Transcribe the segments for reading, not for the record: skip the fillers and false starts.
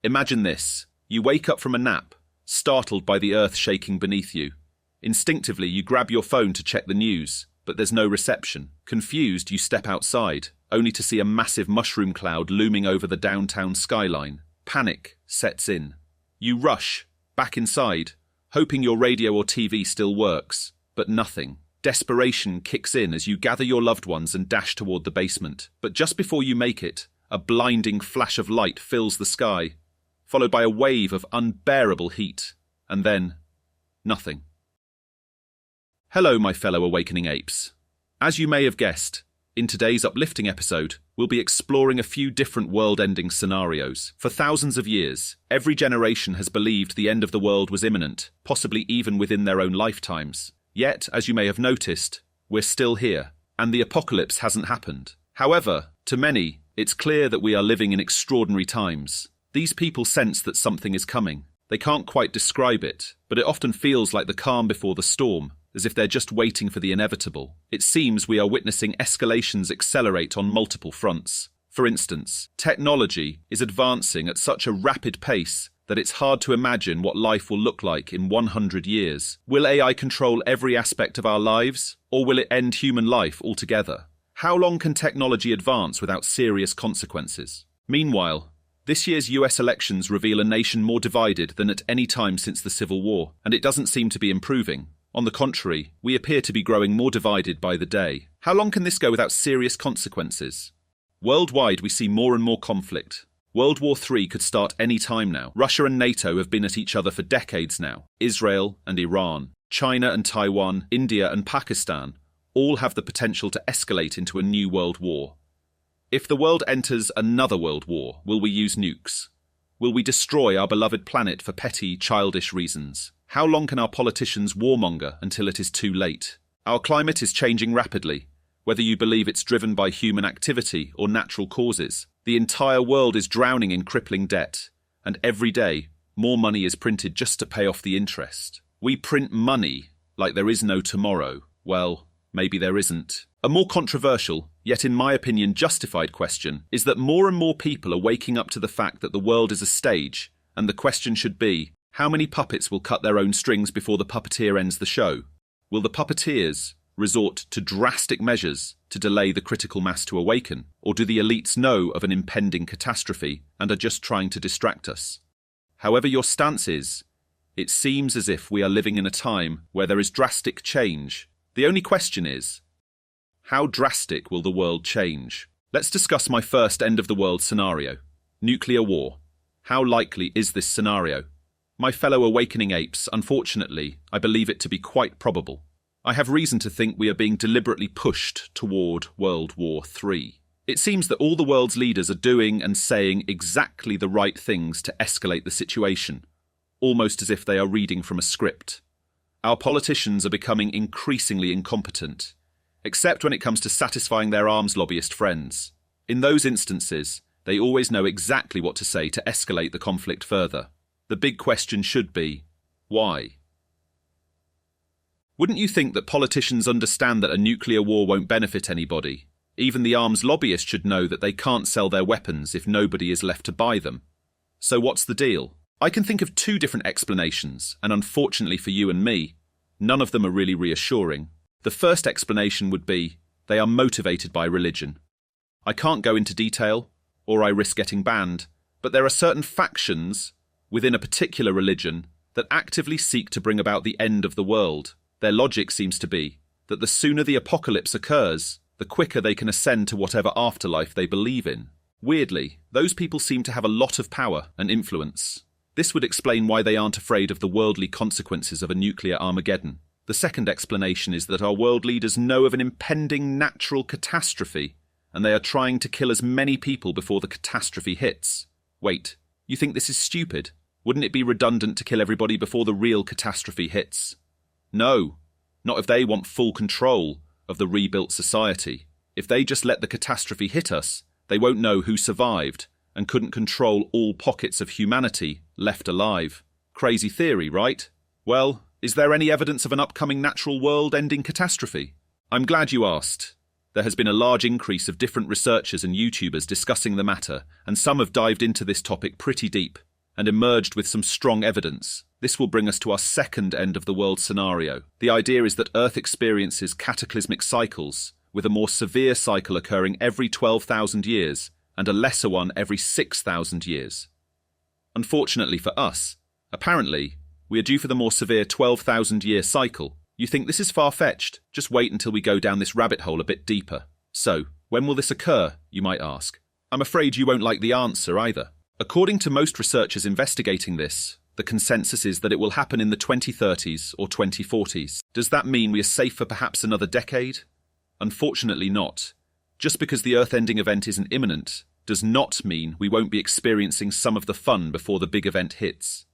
Imagine this. You wake up from a nap, startled by the earth shaking beneath you. Instinctively, you grab your phone to check the news, but there's no reception. Confused, you step outside, only to see a massive mushroom cloud looming over the downtown skyline. Panic sets in. You rush back inside, hoping your radio or TV still works, but nothing. Desperation kicks in as you gather your loved ones and dash toward the basement. But just before you make it, a blinding flash of light fills the sky, followed by a wave of unbearable heat, and then nothing. Hello, my fellow awakening apes. As you may have guessed, in today's uplifting episode, we'll be exploring a few different world-ending scenarios. For thousands of years, every generation has believed the end of the world was imminent, possibly even within their own lifetimes. Yet, as you may have noticed, we're still here, and the apocalypse hasn't happened. However, to many, it's clear that we are living in extraordinary times. These people sense that something is coming. They can't quite describe it, but it often feels like the calm before the storm, as if they're just waiting for the inevitable. It seems we are witnessing escalations accelerate on multiple fronts. For instance, technology is advancing at such a rapid pace that it's hard to imagine what life will look like in 100 years. Will AI control every aspect of our lives, or will it end human life altogether? How long can technology advance without serious consequences? Meanwhile, this year's US elections reveal a nation more divided than at any time since the Civil War, and it doesn't seem to be improving. On the contrary, we appear to be growing more divided by the day. How long can this go without serious consequences? Worldwide, we see more and more conflict. World War III could start any time now. Russia and NATO have been at each other for decades now. Israel and Iran, China and Taiwan, India and Pakistan all have the potential to escalate into a new world war. If the world enters another world war, will we use nukes? Will we destroy our beloved planet for petty, childish reasons? How long can our politicians warmonger until it is too late? Our climate is changing rapidly, whether you believe it's driven by human activity or natural causes. The entire world is drowning in crippling debt, and every day, more money is printed just to pay off the interest. We print money like there is no tomorrow. Well, maybe there isn't. A more controversial, yet in my opinion justified question, is that more and more people are waking up to the fact that the world is a stage, and the question should be, how many puppets will cut their own strings before the puppeteer ends the show? Will the puppeteers resort to drastic measures to delay the critical mass to awaken? Or do the elites know of an impending catastrophe and are just trying to distract us? However your stance is, it seems as if we are living in a time where there is drastic change. The only question is, how drastic will the world change? Let's discuss my first end-of-the-world scenario. Nuclear war. How likely is this scenario? My fellow awakening apes, unfortunately, I believe it to be quite probable. I have reason to think we are being deliberately pushed toward World War III. It seems that all the world's leaders are doing and saying exactly the right things to escalate the situation, almost as if they are reading from a script. Our politicians are becoming increasingly incompetent, except when it comes to satisfying their arms lobbyist friends. In those instances, they always know exactly what to say to escalate the conflict further. The big question should be, why? Wouldn't you think that politicians understand that a nuclear war won't benefit anybody? Even the arms lobbyists should know that they can't sell their weapons if nobody is left to buy them. So what's the deal? I can think of two different explanations, and unfortunately for you and me, none of them are really reassuring. The first explanation would be, they are motivated by religion. I can't go into detail, or I risk getting banned, but there are certain factions within a particular religion that actively seek to bring about the end of the world. Their logic seems to be that the sooner the apocalypse occurs, the quicker they can ascend to whatever afterlife they believe in. Weirdly, those people seem to have a lot of power and influence. This would explain why they aren't afraid of the worldly consequences of a nuclear Armageddon. The second explanation is that our world leaders know of an impending natural catastrophe, and they are trying to kill as many people before the catastrophe hits. Wait, you think this is stupid? Wouldn't it be redundant to kill everybody before the real catastrophe hits? No, not if they want full control of the rebuilt society. If they just let the catastrophe hit us, they won't know who survived and couldn't control all pockets of humanity left alive. Crazy theory, right? Well, is there any evidence of an upcoming natural world-ending catastrophe? I'm glad you asked. There has been a large increase of different researchers and YouTubers discussing the matter, and some have dived into this topic pretty deep. and emerged with some strong evidence. This will bring us to our second end of the world scenario. The idea is that Earth experiences cataclysmic cycles, with a more severe cycle occurring every 12,000 years and a lesser one every 6,000 years. Unfortunately for us, apparently, we are due for the more severe 12,000-year cycle. You think this is far-fetched? Just wait until we go down this rabbit hole a bit deeper. So, when will this occur, you might ask? I'm afraid you won't like the answer either. According to most researchers investigating this, the consensus is that it will happen in the 2030s or 2040s. Does that mean we are safe for perhaps another decade? Unfortunately not. Just because the Earth-ending event isn't imminent does not mean we won't be experiencing some of the fun before the big event hits.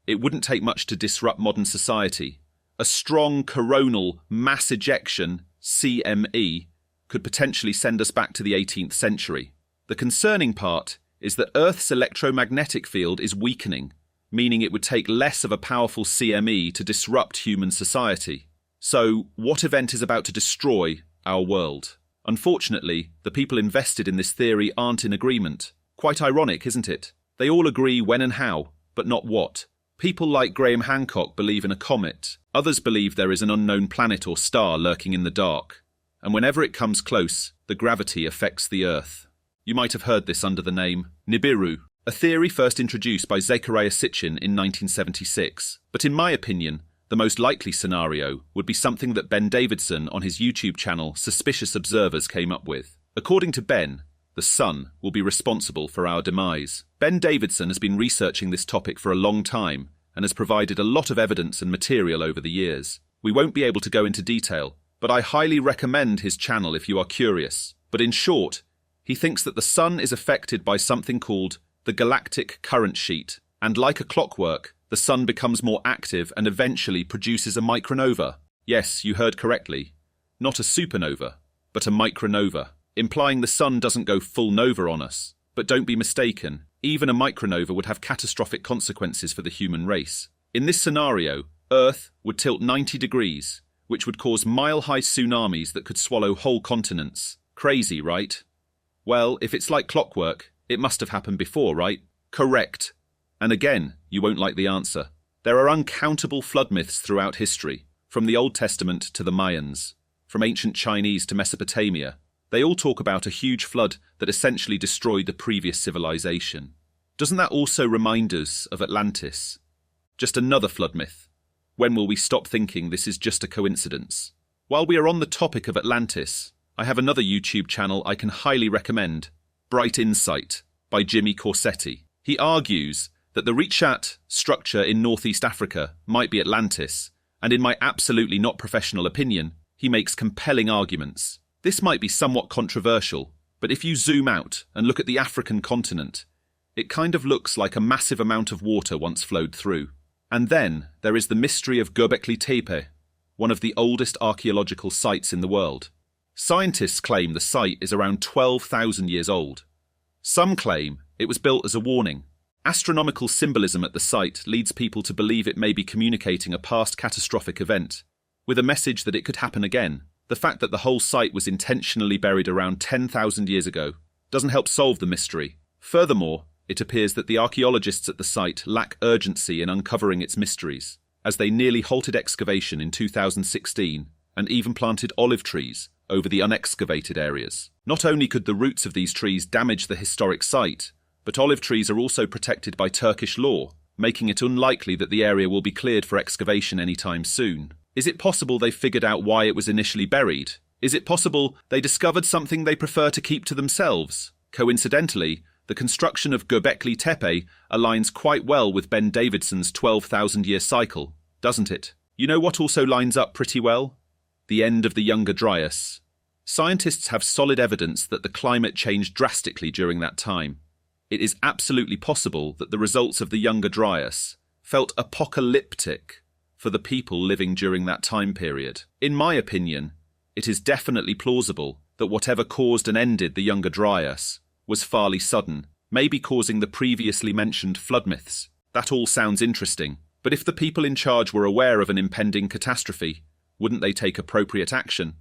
It wouldn't take much to disrupt modern society. A strong coronal mass ejection, CME, could potentially send us back to the 18th century. The concerning part is that Earth's electromagnetic field is weakening, meaning it would take less of a powerful CME to disrupt human society. So, what event is about to destroy our world? Unfortunately, the people invested in this theory aren't in agreement. Quite ironic, isn't it? They all agree when and how, but not what. People like Graham Hancock believe in a comet. Others believe there is an unknown planet or star lurking in the dark. And whenever it comes close, the gravity affects the Earth. You might have heard this under the name Nibiru, a theory first introduced by Zecharia Sitchin in 1976. But in my opinion, the most likely scenario would be something that Ben Davidson on his YouTube channel Suspicious Observers came up with. According to Ben, the sun will be responsible for our demise. Ben Davidson has been researching this topic for a long time and has provided a lot of evidence and material over the years. We won't be able to go into detail, but I highly recommend his channel if you are curious. But in short, he thinks that the sun is affected by something called the galactic current sheet, and like a clockwork, the sun becomes more active and eventually produces a micronova. Yes, you heard correctly. Not a supernova, but a micronova, implying the sun doesn't go full nova on us. But don't be mistaken, even a micronova would have catastrophic consequences for the human race. In this scenario, Earth would tilt 90 degrees, which would cause mile-high tsunamis that could swallow whole continents. Crazy, right? Well, if it's like clockwork, it must have happened before, right? Correct. And again, you won't like the answer. There are uncountable flood myths throughout history, from the Old Testament to the Mayans, from ancient Chinese to Mesopotamia. They all talk about a huge flood that essentially destroyed the previous civilization. Doesn't that also remind us of Atlantis? Just another flood myth. When will we stop thinking this is just a coincidence? While we are on the topic of Atlantis, I have another YouTube channel I can highly recommend, Bright Insight, by Jimmy Corsetti. He argues that the Richat structure in northeast Africa might be Atlantis, and in my absolutely not professional opinion, he makes compelling arguments. This might be somewhat controversial, but if you zoom out and look at the African continent, it kind of looks like a massive amount of water once flowed through. And then there is the mystery of Göbekli Tepe, one of the oldest archaeological sites in the world. Scientists claim the site is around 12,000 years old. Some claim it was built as a warning. Astronomical symbolism at the site leads people to believe it may be communicating a past catastrophic event, with a message that it could happen again. The fact that the whole site was intentionally buried around 10,000 years ago doesn't help solve the mystery. Furthermore, it appears that the archaeologists at the site lack urgency in uncovering its mysteries, as they nearly halted excavation in 2016 and even planted olive trees over the unexcavated areas. Not only could the roots of these trees damage the historic site, but olive trees are also protected by Turkish law, making it unlikely that the area will be cleared for excavation anytime soon. Is it possible they figured out why it was initially buried? Is it possible they discovered something they prefer to keep to themselves? Coincidentally, the construction of Göbekli Tepe aligns quite well with Ben Davidson's 12,000-year cycle, doesn't it? You know what also lines up pretty well? The end of the Younger Dryas. Scientists have solid evidence that the climate changed drastically during that time. It is absolutely possible that the results of the Younger Dryas felt apocalyptic for the people living during that time period. In my opinion, it is definitely plausible that whatever caused and ended the Younger Dryas was fairly sudden, maybe causing the previously mentioned flood myths. That all sounds interesting, but if the people in charge were aware of an impending catastrophe, wouldn't they take appropriate action?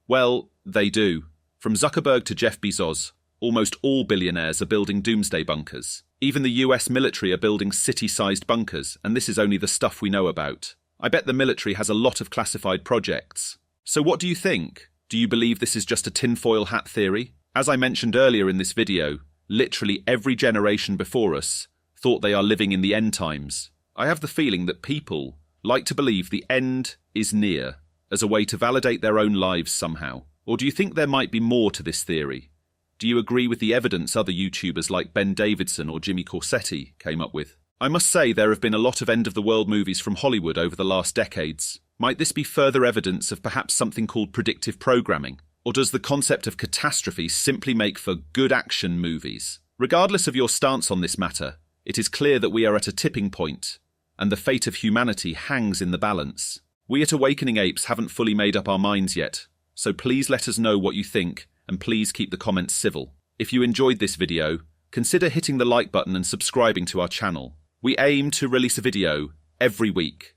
Well, they do. From Zuckerberg to Jeff Bezos, almost all billionaires are building doomsday bunkers. Even the US military are building city-sized bunkers, and this is only the stuff we know about. I bet the military has a lot of classified projects. So what do you think? Do you believe this is just a tinfoil hat theory? As I mentioned earlier in this video, literally every generation before us thought they are living in the end times. I have the feeling that people like to believe the end is near as a way to validate their own lives somehow. Or do you think there might be more to this theory? Do you agree with the evidence other YouTubers like Ben Davidson or Jimmy Corsetti came up with? I must say there have been a lot of end-of-the-world movies from Hollywood over the last decades. Might this be further evidence of perhaps something called predictive programming? Or does the concept of catastrophe simply make for good action movies? Regardless of your stance on this matter, it is clear that we are at a tipping point, and the fate of humanity hangs in the balance. We at Awakening Apes haven't fully made up our minds yet, so please let us know what you think, and please keep the comments civil. If you enjoyed this video, consider hitting the like button and subscribing to our channel. We aim to release a video every week,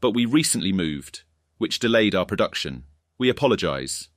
but we recently moved, which delayed our production. We apologise.